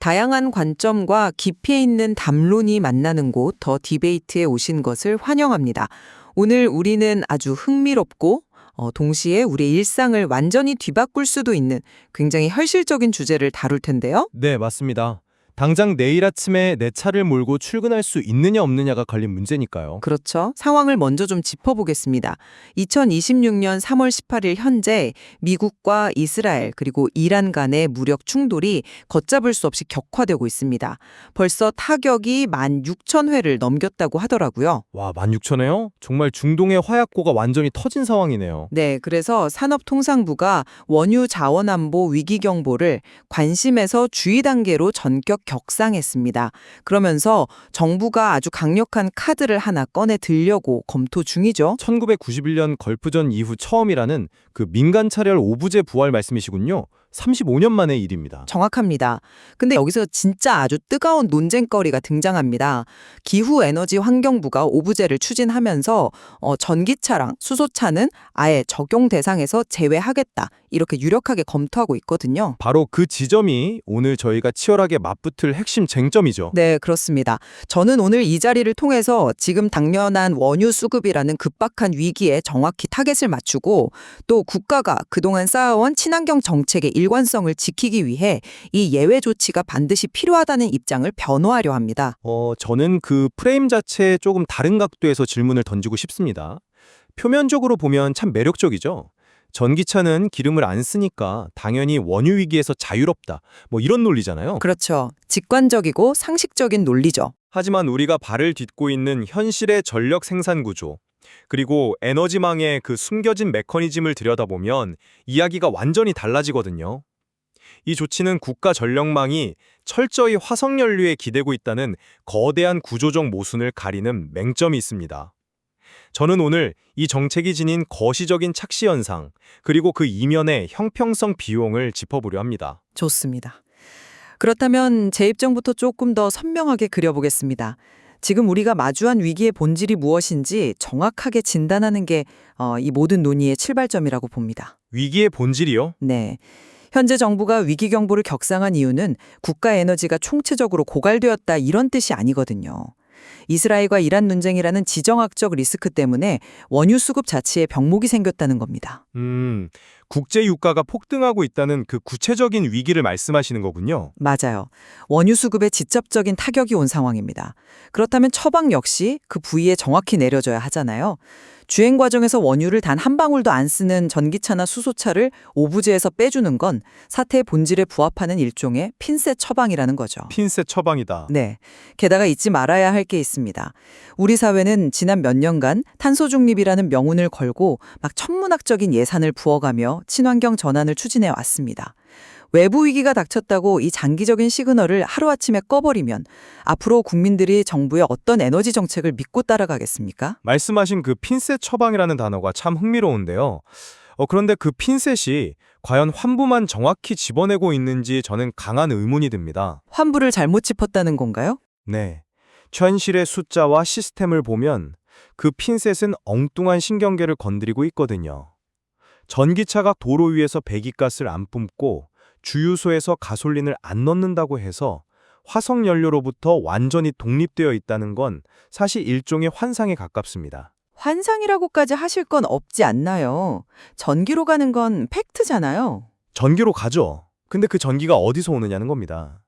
다양한 관점과 깊이 있는 담론이 만나는 곳 더 디베이트에 오신 것을 환영합니다. 오늘 우리는 아주 흥미롭고 동시에 우리의 일상을 완전히 뒤바꿀 수도 있는 굉장히 현실적인 주제를 다룰 텐데요. 네, 맞습니다. 당장 내일 아침에 내 차를 몰고 출근할 수 있느냐 없느냐가 걸린 문제니까요. 그렇죠. 상황을 먼저 좀 짚어보겠습니다. 2026년 3월 18일 현재 미국과 이스라엘 그리고 이란 간의 무력 충돌이 걷잡을 수 없이 격화되고 있습니다. 벌써 타격이 16,000회를 넘겼다고 하더라고요. 와, 16,000회요? 정말 중동의 화약고가 완전히 터진 상황이네요. 네, 그래서 산업통상부가 원유 자원안보 위기 경보를 관심에서 주의 단계로 전격 격상했습니다. 그러면서 정부가 아주 강력한 카드를 하나 꺼내 들려고 검토 중이죠. 1991년 걸프전 이후 처음이라는 그 민간 차별 오부제 부활 말씀이시군요. 35년 만의 일입니다. 정확합니다. 근데 여기서 진짜 아주 뜨거운 논쟁거리가 등장합니다. 기후에너지환경부가 오부제를 추진하면서 전기차랑 수소차는 아예 적용 대상에서 제외하겠다. 이렇게 유력하게 검토하고 있거든요. 바로 그 지점이 오늘 저희가 치열하게 맞붙을 핵심 쟁점이죠. 네, 그렇습니다. 저는 오늘 이 자리를 통해서 지금 당면한 원유 수급이라는 급박한 위기에 정확히 타겟을 맞추고 또 국가가 그동안 쌓아온 친환경 정책의 일관성을 지키기 위해 이 예외 조치가 반드시 필요하다는 입장을 변호하려 합니다. 저는 그 프레임 자체에 조금 다른 각도에서 질문을 던지고 싶습니다. 표면적으로 보면 참 매력적이죠. 전기차는 기름을 안 쓰니까 당연히 원유 위기에서 자유롭다. 뭐 이런 논리잖아요. 그렇죠. 직관적이고 상식적인 논리죠. 하지만 우리가 발을 딛고 있는 현실의 전력 생산 구조, 그리고 에너지망의 그 숨겨진 메커니즘을 들여다보면 이야기가 완전히 달라지거든요. 이 조치는 국가 전력망이 철저히 화석연료에 기대고 있다는 거대한 구조적 모순을 가리는 맹점이 있습니다. 저는 오늘 이 정책이 지닌 거시적인 착시 현상, 그리고 그 이면의 형평성 비용을 짚어보려 합니다. 좋습니다. 그렇다면 제 입장부터 조금 더 선명하게 그려보겠습니다. 지금 우리가 마주한 위기의 본질이 무엇인지 정확하게 진단하는 게 이 모든 논의의 출발점이라고 봅니다. 위기의 본질이요? 네. 현재 정부가 위기 경보를 격상한 이유는 국가 에너지가 총체적으로 고갈되었다 이런 뜻이 아니거든요. 이스라엘과 이란 논쟁이라는 지정학적 리스크 때문에 원유 수급 자체에 병목이 생겼다는 겁니다. 국제 유가가 폭등하고 있다는 그 구체적인 위기를 말씀하시는 거군요. 맞아요. 원유 수급에 직접적인 타격이 온 상황입니다. 그렇다면 처방 역시 그 부위에 정확히 내려져야 하잖아요. 주행 과정에서 원유를 단 한 방울도 안 쓰는 전기차나 수소차를 오부제에서 빼주는 건 사태의 본질에 부합하는 일종의 핀셋 처방이라는 거죠. 핀셋 처방이다. 네. 게다가 잊지 말아야 할 게 있습니다. 우리 사회는 지난 몇 년간 탄소 중립이라는 명운을 걸고 막 천문학적인 예산을 부어가며 친환경 전환을 추진해 왔습니다. 외부 위기가 닥쳤다고 이 장기적인 시그널을 하루아침에 꺼버리면 앞으로 국민들이 정부의 어떤 에너지 정책을 믿고 따라가겠습니까? 말씀하신 그 핀셋 처방이라는 단어가 참 흥미로운데요. 그런데 그 핀셋이 과연 환부만 정확히 집어내고 있는지 저는 강한 의문이 듭니다. 환부를 잘못 짚었다는 건가요? 네. 현실의 숫자와 시스템을 보면 그 핀셋은 엉뚱한 신경계를 건드리고 있거든요. 전기차가 도로 위에서 배기가스를 안 뿜고 주유소에서 가솔린을 안 넣는다고 해서 화석연료로부터 완전히 독립되어 있다는 건 사실 일종의 환상에 가깝습니다. 환상이라고까지 하실 건 없지 않나요? 전기로 가는 건 팩트잖아요. 전기로 가죠. 근데 그 전기가 어디서 오느냐는 겁니다.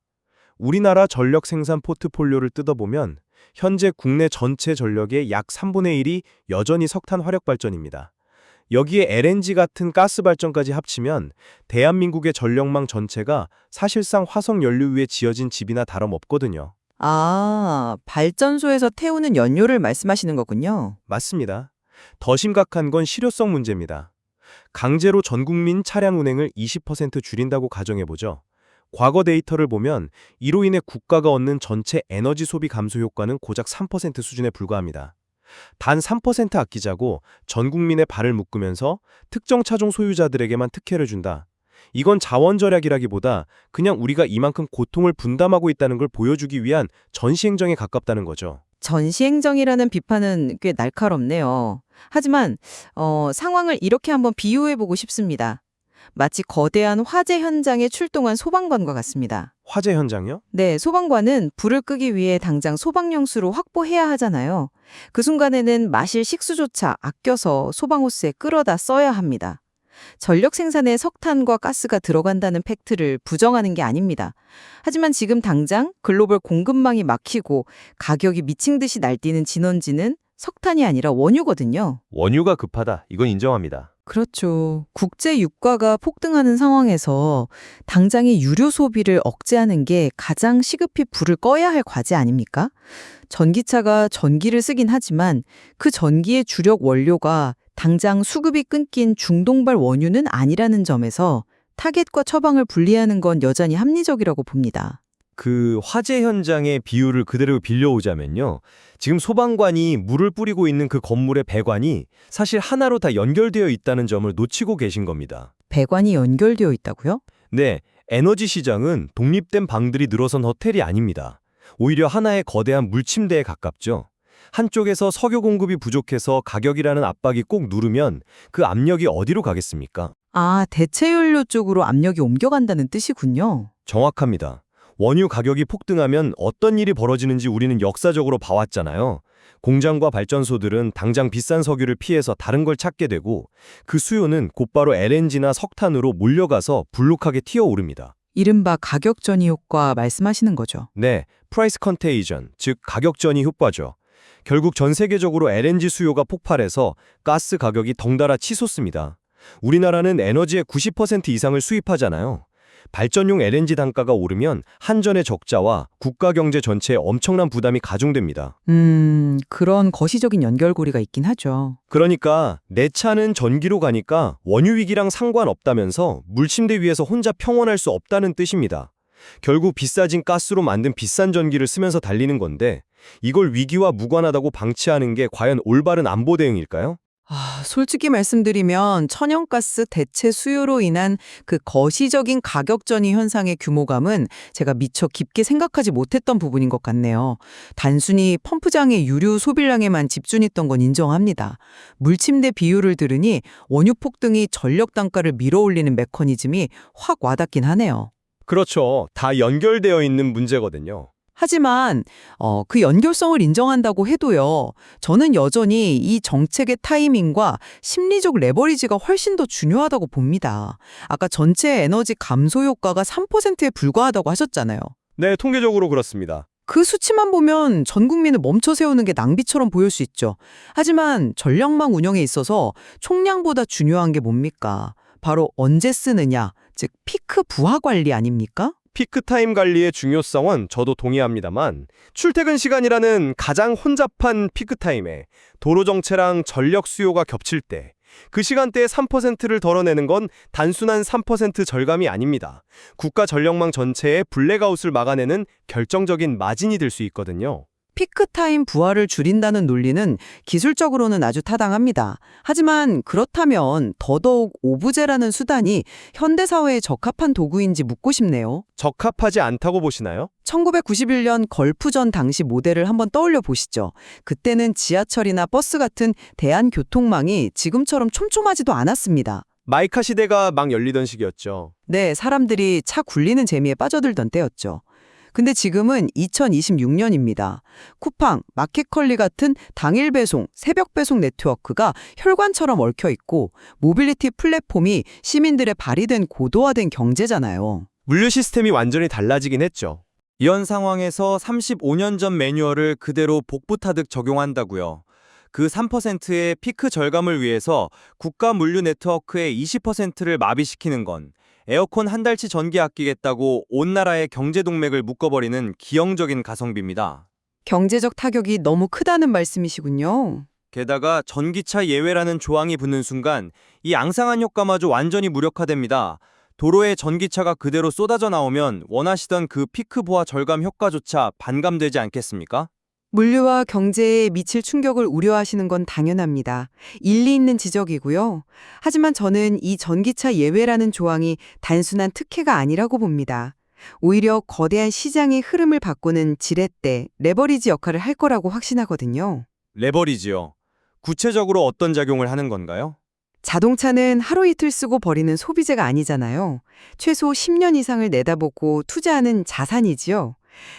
우리나라 전력 생산 포트폴리오를 뜯어보면 현재 국내 전체 전력의 약 3분의 1이 여전히 석탄 화력 발전입니다. 여기에 LNG 같은 가스 발전까지 합치면 대한민국의 전력망 전체가 사실상 화석연료 위에 지어진 집이나 다름없거든요. 아, 발전소에서 태우는 연료를 말씀하시는 거군요. 맞습니다. 더 심각한 건 실효성 문제입니다. 강제로 전 국민 차량 운행을 20% 줄인다고 가정해보죠. 과거 데이터를 보면 이로 인해 국가가 얻는 전체 에너지 소비 감소 효과는 고작 3% 수준에 불과합니다. 단 3% 아끼자고 전 국민의 발을 묶으면서 특정 차종 소유자들에게만 특혜를 준다. 이건 자원 절약이라기보다 그냥 우리가 이만큼 고통을 분담하고 있다는 걸 보여주기 위한 전시행정에 가깝다는 거죠. 전시행정이라는 비판은 꽤 날카롭네요. 하지만 상황을 이렇게 한번 비유해보고 싶습니다. 마치 거대한 화재 현장에 출동한 소방관과 같습니다. 화재 현장이요? 네, 소방관은 불을 끄기 위해 당장 소방용수로 확보해야 하잖아요. 그 순간에는 마실 식수조차 아껴서 소방호스에 끌어다 써야 합니다. 전력 생산에 석탄과 가스가 들어간다는 팩트를 부정하는 게 아닙니다. 하지만 지금 당장 글로벌 공급망이 막히고 가격이 미친 듯이 날뛰는 진원지는 석탄이 아니라 원유거든요. 원유가 급하다. 이건 인정합니다. 그렇죠. 국제 유가가 폭등하는 상황에서 당장의 유류 소비를 억제하는 게 가장 시급히 불을 꺼야 할 과제 아닙니까? 전기차가 전기를 쓰긴 하지만 그 전기의 주력 원료가 당장 수급이 끊긴 중동발 원유는 아니라는 점에서 타겟과 처방을 분리하는 건 여전히 합리적이라고 봅니다. 그 화재 현장의 비유를 그대로 빌려오자면요. 지금 소방관이 물을 뿌리고 있는 그 건물의 배관이 사실 하나로 다 연결되어 있다는 점을 놓치고 계신 겁니다. 배관이 연결되어 있다고요? 네, 에너지 시장은 독립된 방들이 늘어선 허텔이 아닙니다. 오히려 하나의 거대한 물침대에 가깝죠. 한쪽에서 석유 공급이 부족해서 가격이라는 압박이 꼭 누르면 그 압력이 어디로 가겠습니까? 아, 대체 연료 쪽으로 압력이 옮겨간다는 뜻이군요. 정확합니다. 원유 가격이 폭등하면 어떤 일이 벌어지는지 우리는 역사적으로 봐왔잖아요. 공장과 발전소들은 당장 비싼 석유를 피해서 다른 걸 찾게 되고 그 수요는 곧바로 LNG나 석탄으로 몰려가서 불룩하게 튀어오릅니다. 이른바 가격 전이 효과 말씀하시는 거죠. 네, 프라이스 컨테이전, 즉 가격 전이 효과죠. 결국 전 세계적으로 LNG 수요가 폭발해서 가스 가격이 덩달아 치솟습니다. 우리나라는 에너지의 90% 이상을 수입하잖아요. 발전용 LNG 단가가 오르면 한전의 적자와 국가 경제 전체에 엄청난 부담이 가중됩니다. 그런 거시적인 연결고리가 있긴 하죠. 그러니까 내 차는 전기로 가니까 원유 위기랑 상관없다면서 물침대 위에서 혼자 평온할 수 없다는 뜻입니다. 결국 비싸진 가스로 만든 비싼 전기를 쓰면서 달리는 건데 이걸 위기와 무관하다고 방치하는 게 과연 올바른 안보 대응일까요? 솔직히 말씀드리면 천연가스 대체 수요로 인한 그 거시적인 가격 전이 현상의 규모감은 제가 미처 깊게 생각하지 못했던 부분인 것 같네요. 단순히 펌프장의 유류 소비량에만 집중했던 건 인정합니다. 물침대 비율을 들으니 원유 폭등이 전력 단가를 밀어올리는 메커니즘이 확 와닿긴 하네요. 그렇죠. 다 연결되어 있는 문제거든요. 하지만 그 연결성을 인정한다고 해도요. 저는 여전히 이 정책의 타이밍과 심리적 레버리지가 훨씬 더 중요하다고 봅니다. 아까 전체 에너지 감소 효과가 3%에 불과하다고 하셨잖아요. 네, 통계적으로 그렇습니다. 그 수치만 보면 전 국민을 멈춰 세우는 게 낭비처럼 보일 수 있죠. 하지만 전력망 운영에 있어서 총량보다 중요한 게 뭡니까? 바로 언제 쓰느냐, 즉 피크 부하 관리 아닙니까? 피크타임 관리의 중요성은 저도 동의합니다만 출퇴근 시간이라는 가장 혼잡한 피크타임에 도로 정체랑 전력 수요가 겹칠 때 그 시간대에 3%를 덜어내는 건 단순한 3% 절감이 아닙니다. 국가 전력망 전체의 블랙아웃을 막아내는 결정적인 마진이 될 수 있거든요. 피크타임 부하를 줄인다는 논리는 기술적으로는 아주 타당합니다. 하지만 그렇다면 더더욱 오부제라는 수단이 현대사회에 적합한 도구인지 묻고 싶네요. 적합하지 않다고 보시나요? 1991년 걸프전 당시 모델을 한번 떠올려 보시죠. 그때는 지하철이나 버스 같은 대한교통망이 지금처럼 촘촘하지도 않았습니다. 마이카 시대가 막 열리던 시기였죠. 네, 사람들이 차 굴리는 재미에 빠져들던 때였죠. 근데 지금은 2026년입니다. 쿠팡, 마켓컬리 같은 당일 배송, 새벽 배송 네트워크가 혈관처럼 얽혀 있고 모빌리티 플랫폼이 시민들의 발휘된 고도화된 경제잖아요. 물류 시스템이 완전히 달라지긴 했죠. 이런 상황에서 35년 전 매뉴얼을 그대로 복붙하듯 적용한다고요. 그 3%의 피크 절감을 위해서 국가 물류 네트워크의 20%를 마비시키는 건 에어컨 한 달치 전기 아끼겠다고 온 나라의 경제 동맥을 묶어버리는 기형적인 가성비입니다. 경제적 타격이 너무 크다는 말씀이시군요. 게다가 전기차 예외라는 조항이 붙는 순간 이 앙상한 효과마저 완전히 무력화됩니다. 도로에 전기차가 그대로 쏟아져 나오면 원하시던 그 피크 부하 절감 효과조차 반감되지 않겠습니까? 물류와 경제에 미칠 충격을 우려하시는 건 당연합니다. 일리 있는 지적이고요. 하지만 저는 이 전기차 예외라는 조항이 단순한 특혜가 아니라고 봅니다. 오히려 거대한 시장의 흐름을 바꾸는 지렛대, 레버리지 역할을 할 거라고 확신하거든요. 레버리지요. 구체적으로 어떤 작용을 하는 건가요? 자동차는 하루 이틀 쓰고 버리는 소비재가 아니잖아요. 최소 10년 이상을 내다보고 투자하는 자산이지요.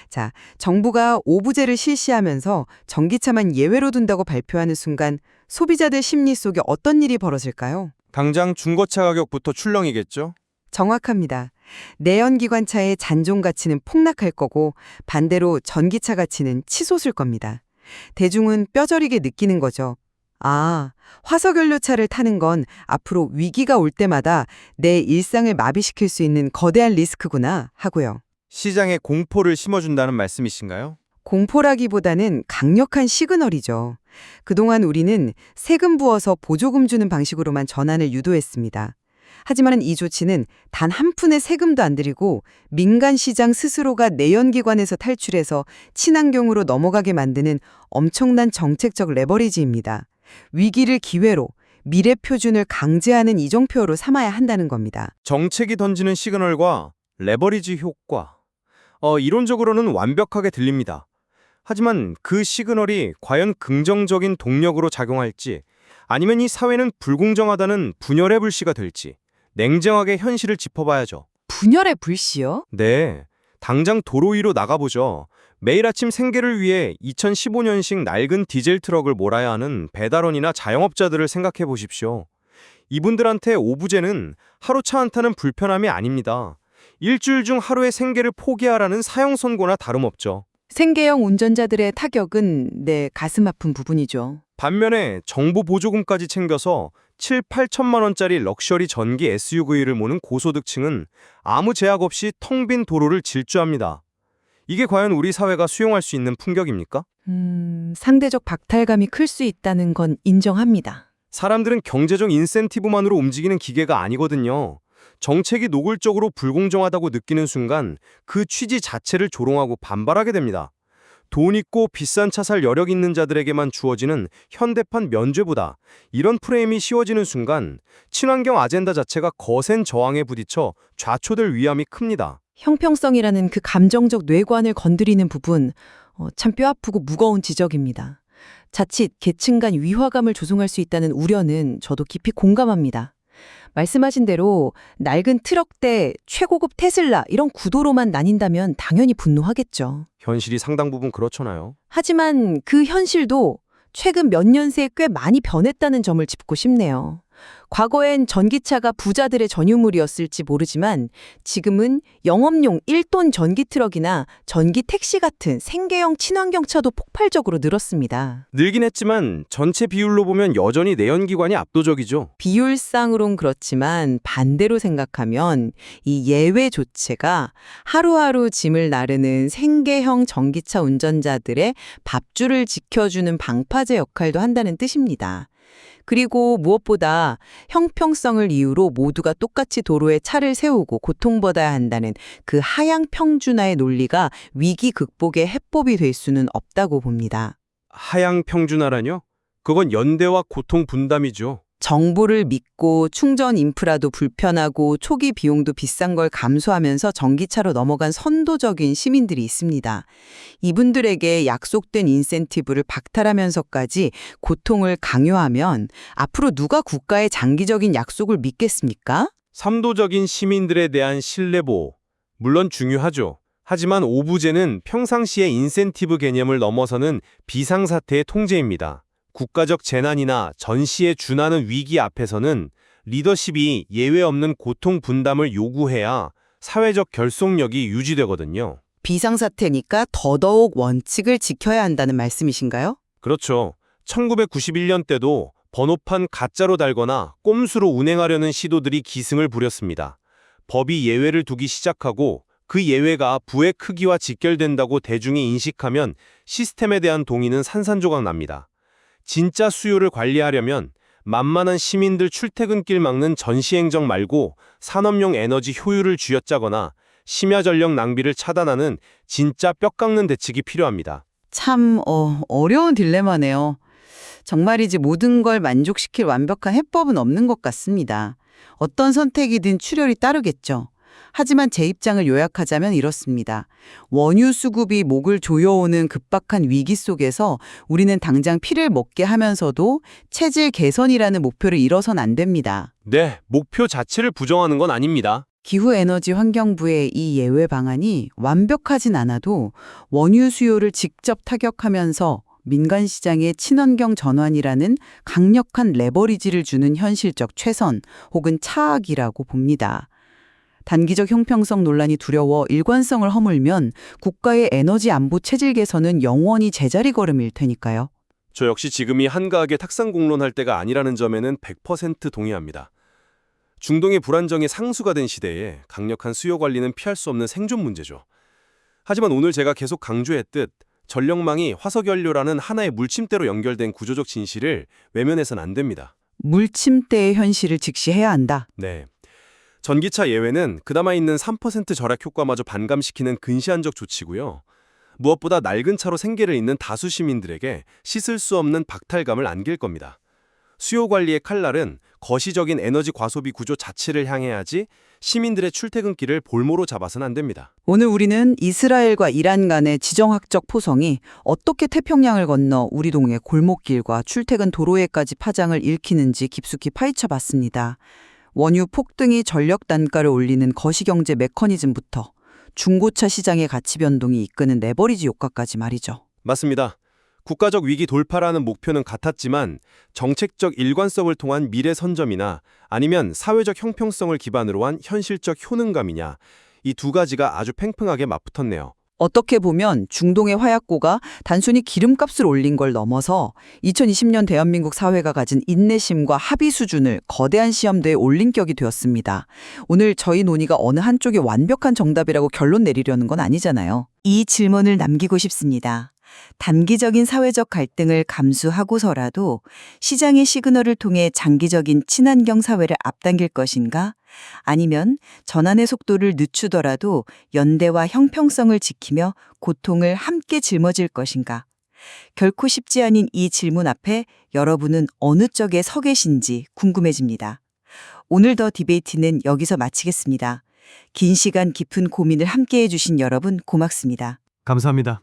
자, 정부가 오부제를 실시하면서 전기차만 예외로 둔다고 발표하는 순간 소비자들 심리 속에 어떤 일이 벌어질까요? 당장 중고차 가격부터 출렁이겠죠? 정확합니다. 내연기관차의 잔존 가치는 폭락할 거고 반대로 전기차 가치는 치솟을 겁니다. 대중은 뼈저리게 느끼는 거죠. 아, 화석연료차를 타는 건 앞으로 위기가 올 때마다 내 일상을 마비시킬 수 있는 거대한 리스크구나 하고요. 시장에 공포를 심어준다는 말씀이신가요? 공포라기보다는 강력한 시그널이죠. 그동안 우리는 세금 부어서 보조금 주는 방식으로만 전환을 유도했습니다. 하지만 이 조치는 단 한 푼의 세금도 안 들이고 민간 시장 스스로가 내연기관에서 탈출해서 친환경으로 넘어가게 만드는 엄청난 정책적 레버리지입니다. 위기를 기회로 미래 표준을 강제하는 이정표로 삼아야 한다는 겁니다. 정책이 던지는 시그널과 레버리지 효과. 이론적으로는 완벽하게 들립니다. 하지만 그 시그널이 과연 긍정적인 동력으로 작용할지 아니면 이 사회는 불공정하다는 분열의 불씨가 될지 냉정하게 현실을 짚어봐야죠. 분열의 불씨요? 네, 당장 도로 위로 나가보죠. 매일 아침 생계를 위해 2015년식 낡은 디젤 트럭을 몰아야 하는 배달원이나 자영업자들을 생각해 보십시오. 이분들한테 오부제는 하루 차 한 타는 불편함이 아닙니다. 일주일 중 하루의 생계를 포기하라는 사형 선고나 다름없죠. 생계형 운전자들의 타격은 가슴 아픈 부분이죠. 반면에 정부 보조금까지 챙겨서 7, 8천만 원짜리 럭셔리 전기 SUV를 모는 고소득층은 아무 제약 없이 텅 빈 도로를 질주합니다. 이게 과연 우리 사회가 수용할 수 있는 풍격입니까? 상대적 박탈감이 클 수 있다는 건 인정합니다. 사람들은 경제적 인센티브만으로 움직이는 기계가 아니거든요. 정책이 노골적으로 불공정하다고 느끼는 순간 그 취지 자체를 조롱하고 반발하게 됩니다. 돈 있고 비싼 차 살 여력 있는 자들에게만 주어지는 현대판 면죄부다. 이런 프레임이 씌워지는 순간 친환경 아젠다 자체가 거센 저항에 부딪혀 좌초될 위험이 큽니다. 형평성이라는 그 감정적 뇌관을 건드리는 부분, 참 뼈아프고 무거운 지적입니다. 자칫 계층 간 위화감을 조성할 수 있다는 우려는 저도 깊이 공감합니다. 말씀하신 대로 낡은 트럭대 최고급 테슬라 이런 구도로만 나뉜다면 당연히 분노하겠죠. 현실이 상당 부분 그렇잖아요. 하지만 그 현실도 최근 몇 년 새에 꽤 많이 변했다는 점을 짚고 싶네요. 과거엔 전기차가 부자들의 전유물이었을지 모르지만 지금은 영업용 1톤 전기 트럭이나 전기 택시 같은 생계형 친환경차도 폭발적으로 늘었습니다. 늘긴 했지만 전체 비율로 보면 여전히 내연기관이 압도적이죠. 비율상으로는 그렇지만 반대로 생각하면 이 예외 조치가 하루하루 짐을 나르는 생계형 전기차 운전자들의 밥줄을 지켜주는 방파제 역할도 한다는 뜻입니다. 그리고 무엇보다 형평성을 이유로 모두가 똑같이 도로에 차를 세우고 고통받아야 한다는 그 하향 평준화의 논리가 위기 극복의 해법이 될 수는 없다고 봅니다. 하향 평준화라뇨? 그건 연대와 고통 분담이죠. 정부를 믿고 충전 인프라도 불편하고 초기 비용도 비싼 걸 감수하면서 전기차로 넘어간 선도적인 시민들이 있습니다. 이분들에게 약속된 인센티브를 박탈하면서까지 고통을 강요하면 앞으로 누가 국가의 장기적인 약속을 믿겠습니까? 삼도적인 시민들에 대한 신뢰보호, 물론 중요하죠. 하지만 오부제는 평상시의 인센티브 개념을 넘어서는 비상사태의 통제입니다. 국가적 재난이나 전시에 준하는 위기 앞에서는 리더십이 예외 없는 고통 분담을 요구해야 사회적 결속력이 유지되거든요. 비상사태니까 더더욱 원칙을 지켜야 한다는 말씀이신가요? 그렇죠. 1991년 때도 번호판 가짜로 달거나 꼼수로 운행하려는 시도들이 기승을 부렸습니다. 법이 예외를 두기 시작하고 그 예외가 부의 크기와 직결된다고 대중이 인식하면 시스템에 대한 동의는 산산조각 납니다. 진짜 수요를 관리하려면 만만한 시민들 출퇴근길 막는 전시행정 말고 산업용 에너지 효율을 쥐어짜거나 심야 전력 낭비를 차단하는 진짜 뼈 깎는 대책이 필요합니다. 참 어려운 딜레마네요. 정말이지 모든 걸 만족시킬 완벽한 해법은 없는 것 같습니다. 어떤 선택이든 출혈이 따르겠죠. 하지만 제 입장을 요약하자면 이렇습니다. 원유 수급이 목을 조여오는 급박한 위기 속에서 우리는 당장 피를 먹게 하면서도 체질 개선이라는 목표를 잃어선 안 됩니다. 네, 목표 자체를 부정하는 건 아닙니다. 기후에너지환경부의 이 예외 방안이 완벽하진 않아도 원유 수요를 직접 타격하면서 민간 시장의 친환경 전환이라는 강력한 레버리지를 주는 현실적 최선 혹은 차악이라고 봅니다. 단기적 형평성 논란이 두려워 일관성을 허물면 국가의 에너지 안보 체질 개선은 영원히 제자리 걸음일 테니까요. 저 역시 지금이 한가하게 탁상 공론할 때가 아니라는 점에는 100% 동의합니다. 중동의 불안정이 상수가 된 시대에 강력한 수요 관리는 피할 수 없는 생존 문제죠. 하지만 오늘 제가 계속 강조했듯 전력망이 화석연료라는 하나의 물침대로 연결된 구조적 진실을 외면해서는 안 됩니다. 물침대의 현실을 직시해야 한다. 네. 전기차 예외는 그나마 있는 3% 절약 효과마저 반감시키는 근시안적 조치고요. 무엇보다 낡은 차로 생계를 잇는 다수 시민들에게 씻을 수 없는 박탈감을 안길 겁니다. 수요 관리의 칼날은 거시적인 에너지 과소비 구조 자체를 향해야지 시민들의 출퇴근길을 볼모로 잡아서는 안 됩니다. 오늘 우리는 이스라엘과 이란 간의 지정학적 포성이 어떻게 태평양을 건너 우리 동네 골목길과 출퇴근 도로에까지 파장을 일으키는지 깊숙이 파헤쳐 봤습니다. 원유 폭등이 전력 단가를 올리는 거시경제 메커니즘부터 중고차 시장의 가치 변동이 이끄는 레버리지 효과까지 말이죠. 맞습니다. 국가적 위기 돌파라는 목표는 같았지만 정책적 일관성을 통한 미래 선점이나 아니면 사회적 형평성을 기반으로 한 현실적 효능감이냐, 이 두 가지가 아주 팽팽하게 맞붙었네요. 어떻게 보면 중동의 화약고가 단순히 기름값을 올린 걸 넘어서 2020년 대한민국 사회가 가진 인내심과 합의 수준을 거대한 시험대에 올린 격이 되었습니다. 오늘 저희 논의가 어느 한쪽이 완벽한 정답이라고 결론 내리려는 건 아니잖아요. 이 질문을 남기고 싶습니다. 단기적인 사회적 갈등을 감수하고서라도 시장의 시그널을 통해 장기적인 친환경 사회를 앞당길 것인가? 아니면 전환의 속도를 늦추더라도 연대와 형평성을 지키며 고통을 함께 짊어질 것인가? 결코 쉽지 않은 이 질문 앞에 여러분은 어느 쪽에 서 계신지 궁금해집니다. 오늘 더 디베이트는 여기서 마치겠습니다. 긴 시간 깊은 고민을 함께 해주신 여러분 고맙습니다. 감사합니다.